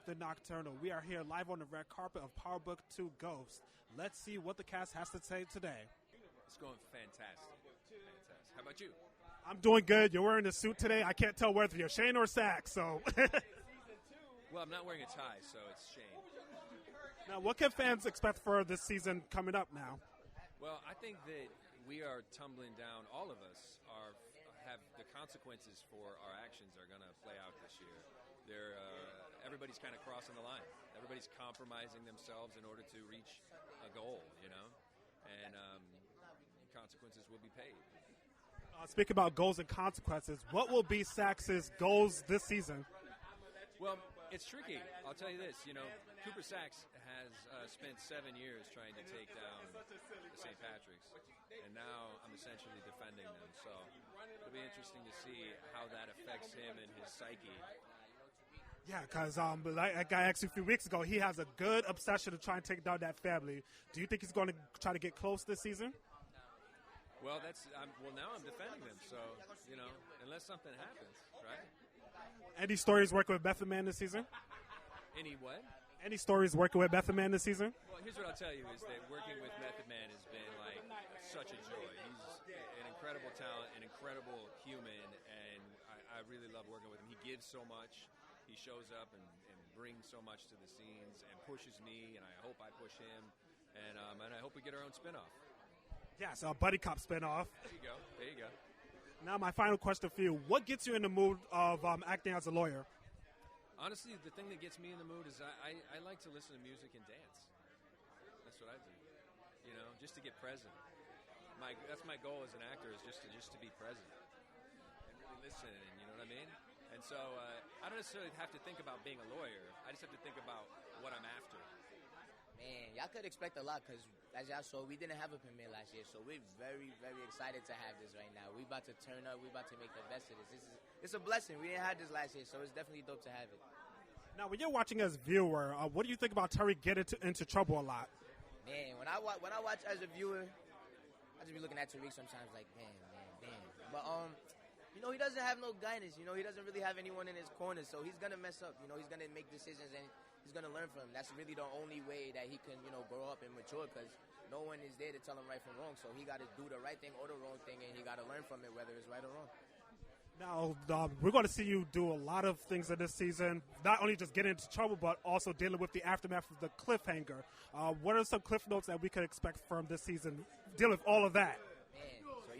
the Nocturnal. We are here live on the red carpet of Power Book 2 Ghost. Let's see what the cast has to say today. It's going fantastic. How about you? I'm doing good. You're wearing a suit today. I can't tell whether you're Shane or Sax, so. Well, I'm not wearing a tie, so it's Shane. Now, what can fans expect for this season coming up now? Well, I think that we are tumbling down. All of us have the consequences for our actions are going to play out this year. Everybody's kind of crossing the line. Everybody's compromising themselves in order to reach a goal, and consequences will be paid. Speaking about goals and consequences, what will be Sax's goals this season? Well, it's tricky. I'll tell you this. Cooper Sax has spent 7 years trying to take down the St. Patrick's, and now I'm essentially defending them. So it'll be interesting to see how that affects him and his psyche. Yeah, because like I asked you a few weeks ago, he has a good obsession to try and take down that family. Do you think he's going to try to get close this season? Well, now I'm defending them. So unless something happens, right? Any stories working with Method Man this season? Any what? Any stories working with Method Man this season? Well, here's what I'll tell you is that working with Method Man has been like such a joy. He's an incredible talent, an incredible human, and I really love working with him. He gives so much. He shows up and brings so much to the scenes and pushes me, and I hope I push him, and I hope we get our own spinoff. Yeah, so a buddy cop spinoff. There you go. Now, my final question for you: what gets you in the mood of acting as a lawyer? Honestly, the thing that gets me in the mood is I like to listen to music and dance. That's what I do. Just to get present. That's my goal as an actor is just to be present and really listen. And you know what I mean? And so I don't necessarily have to think about being a lawyer. I just have to think about what I'm after. Man, y'all could expect a lot because, as y'all saw, we didn't have a premiere last year, so we're very, very excited to have this right now. We're about to turn up. We're about to make the best of this. It's a blessing. We didn't have this last year, so it's definitely dope to have it. Now, when you're watching as a viewer, what do you think about Tariq getting into trouble a lot? Man, when I watch as a viewer, I just be looking at Tariq sometimes like, damn. But, he doesn't have no guidance. He doesn't really have anyone in his corner, so he's going to mess up. He's going to make decisions, and he's going to learn from them. That's really the only way that he can, grow up and mature because no one is there to tell him right from wrong. So he got to do the right thing or the wrong thing, and he got to learn from it, whether it's right or wrong. Now, we're going to see you do a lot of things in this season, not only just getting into trouble, but also dealing with the aftermath of the cliffhanger. What are some cliff notes that we could expect from this season, dealing with all of that? Man,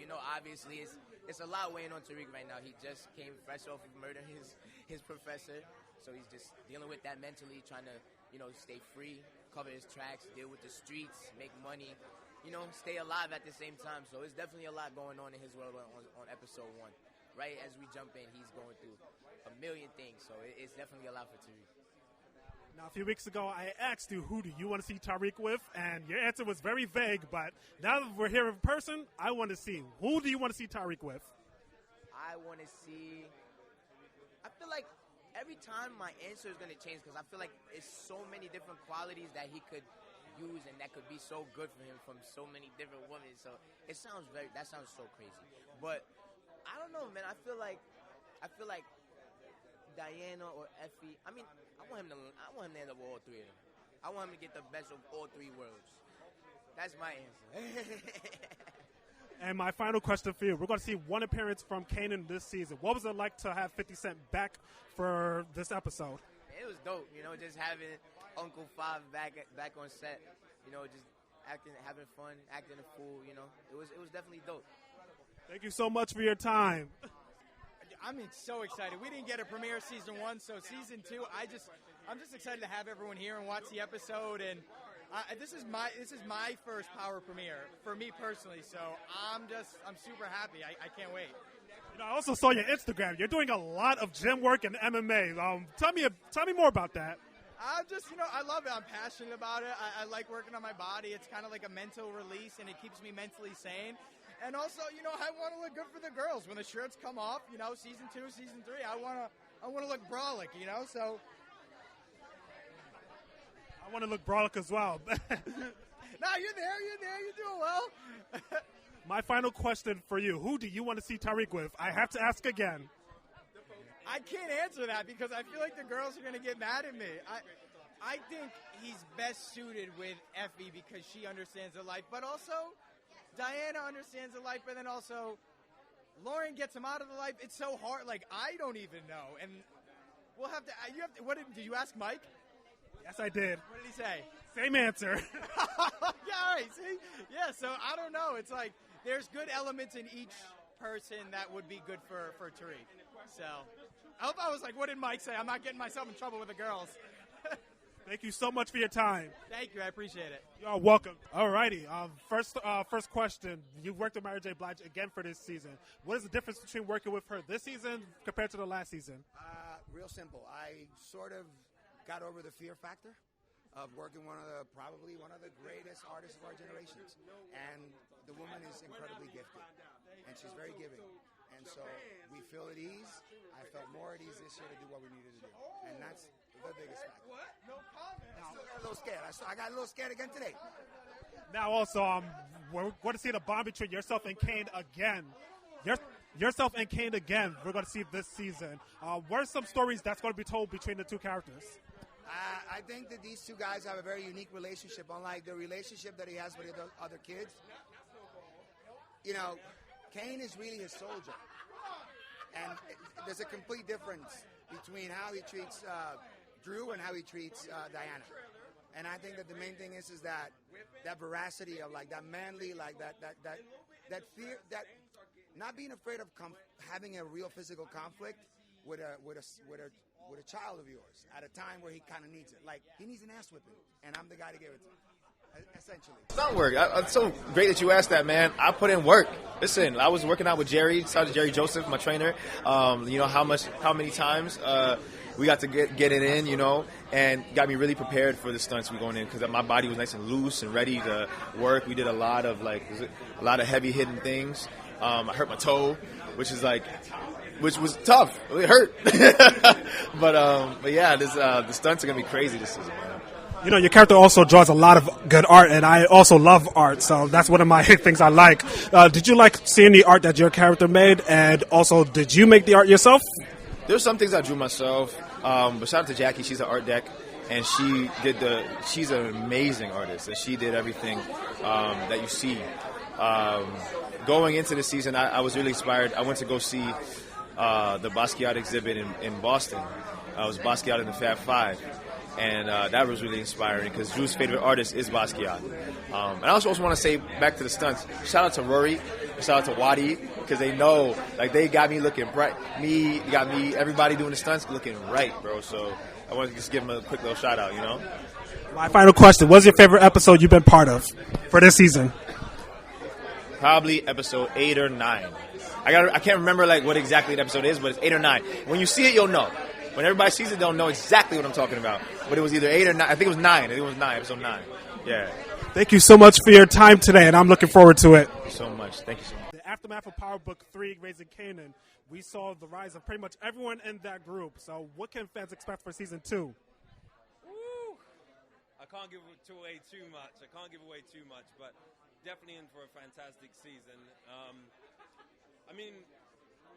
so, obviously it's a lot weighing on Tariq right now. He just came fresh off of murdering his professor, so he's just dealing with that mentally, trying to, stay free, cover his tracks, deal with the streets, make money, stay alive at the same time. So it's definitely a lot going on in his world on episode 1. Right as we jump in, he's going through a million things, so it's definitely a lot for Tariq. Now, a few weeks ago, I asked you, who do you want to see Tariq with? And your answer was very vague, but now that we're here in person, I want to see. Who do you want to see Tariq with? I want to see... I feel like every time my answer is going to change because I feel like it's so many different qualities that he could use and that could be so good for him from so many different women. So that sounds so crazy. But I don't know, man. I feel like Diana or Effie. I mean, I want him to end up with all three of them. I want him to get the best of all three worlds. That's my answer. And my final question for you: we're going to see one appearance from Kanan this season. What was it like to have 50 Cent back for this episode? It was dope, just having Uncle Five back on set. Just acting, having fun, acting a fool. It was definitely dope. Thank you so much for your time. I'm so excited. We didn't get a premiere season 1, so season 2, I'm just excited to have everyone here and watch the episode. And this is my first Power premiere for me personally, so I'm super happy. I can't wait. I also saw your Instagram. You're doing a lot of gym work and MMA. Tell me more about that. I love it. I'm passionate about it. I like working on my body. It's kind of like a mental release, and it keeps me mentally sane. And also, I want to look good for the girls. When the shirts come off, season 2, season 3, I want to look brolic, so. I want to look brolic as well. No, you're there, you're doing well. My final question for you: who do you want to see Tariq with? I have to ask again. I can't answer that because I feel like the girls are going to get mad at me. I think he's best suited with Effie because she understands the life, but also Diana understands the life, and then also Lauren gets him out of the life. It's so hard. Like, I don't even know. And we'll have to, did you ask Mike? Yes, I did. What did he say? Same answer. Yeah, all right, see? Yeah, so I don't know. It's like there's good elements in each person that would be good for Tariq. So I hope I was like, what did Mike say? I'm not getting myself in trouble with the girls. Thank you so much for your time. Thank you. I appreciate it. You're welcome. All righty. First question. You've worked with Mary J. Blige again for this season. What is the difference between working with her this season compared to the last season? Real simple. I sort of got over the fear factor of working probably one of the greatest artists of our generations. And the woman is incredibly gifted. And she's very giving. And so we feel at ease. I felt more at ease this year to do what we needed to do. And that's the biggest factor. What? No comment. I still got a little scared. I got a little scared again today. Now also, we're going to see the bond between yourself and Kane again. Yourself and Kane again, we're going to see this season. What are some stories that's going to be told between the two characters? I think that these two guys have a very unique relationship, unlike the relationship that he has with the other kids. You know, Kane is really his soldier. And there's a complete difference between how he treats Drew and how he treats Diana. And I think that the main thing is that veracity of like that manly, like that fear, that not being afraid of having a real physical conflict with a child of yours at a time where he kind of needs it. Like, he needs an ass whipping, and I'm the guy to give it to him, essentially. Stunt work. It's so great that you asked that, man. I put in work. Listen, I was working out with Jerry. Shout out to Jerry Joseph, my trainer. You know how many times we got to get it in, you know, and got me really prepared for the stunts we going in because my body was nice and loose and ready to work. We did a lot of heavy hitting things. I hurt my toe, which was tough. It hurt. but yeah, the stunts are gonna be crazy this season, man. You know, your character also draws a lot of good art, and I also love art, so that's one of my things I like. Did you like seeing the art that your character made, and also did you make the art yourself? There's some things I drew myself, but shout out to Jackie. She's an art deck, and she's an amazing artist, and she did everything that you see. Going into the season, I was really inspired. I went to go see the Basquiat exhibit in Boston. I was Basquiat in the Fab Five. And that was really inspiring because Drew's favorite artist is Basquiat. And I also want to say, back to the stunts, shout out to Rory, shout out to Wadi, because they know, like, they got me looking bright. Everybody doing the stunts looking right, bro. So I want to just give them a quick little shout out, you know? My final question, what's your favorite episode you've been part of for this season? Probably episode 8 or 9. I can't remember, like, what exactly the episode is, but it's 8 or 9. When you see it, you'll know. When everybody sees it, they'll know exactly what I'm talking about. But it was either 8 or 9. I think it was 9. I think it was 9, episode 9. Yeah. Thank you so much for your time today, and I'm looking forward to it. Thank you so much. Thank you so much. The aftermath of Power Book 3, Raising Kanan, we saw the rise of pretty much everyone in that group. So what can fans expect for Season 2? Woo! I can't give away too much, but definitely in for a fantastic season. I mean,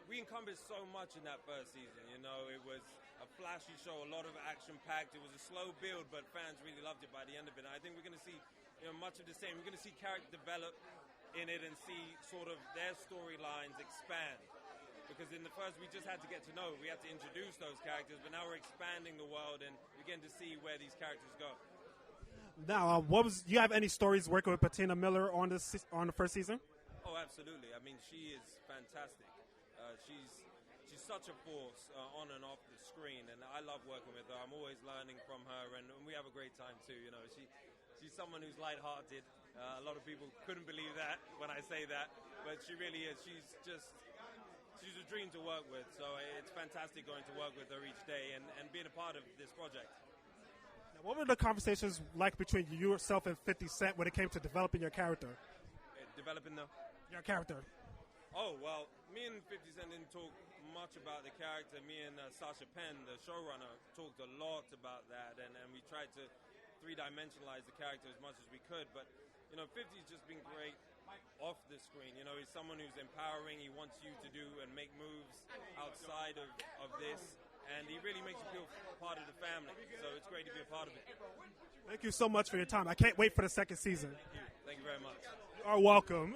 we encompassed so much in that first season, you know. It was a flashy show, a lot of action-packed. It was a slow build, but fans really loved it by the end of it. And I think we're going to see, you know, much of the same. We're going to see character develop in it and see sort of their storylines expand. Because in the first, we just had to get to know. We had to introduce those characters, but now we're expanding the world and begin to see where these characters go. Now, you have any stories working with Patina Miller on the first season? Oh, absolutely. I mean, she is fantastic. She's such a force on and off the screen, and I love working with her. I'm always learning from her, and we have a great time too. You know, she's someone who's lighthearted. A lot of people couldn't believe that when I say that, but she really is. She's a dream to work with. So it's fantastic going to work with her each day and being a part of this project. Now, what were the conversations like between yourself and 50 Cent when it came to developing your character? Developing your character. Oh, well, me and 50 Cent didn't talk much about the character. Me and Sasha Penn, the showrunner, talked a lot about that, and we tried to three-dimensionalize the character as much as we could. But, you know, 50's just been great off the screen. You know, he's someone who's empowering. He wants you to do and make moves outside of this, and he really makes you feel part of the family. So it's great to be a part of it. Thank you so much for your time. I can't wait for the second season. Thank you very much. You are welcome.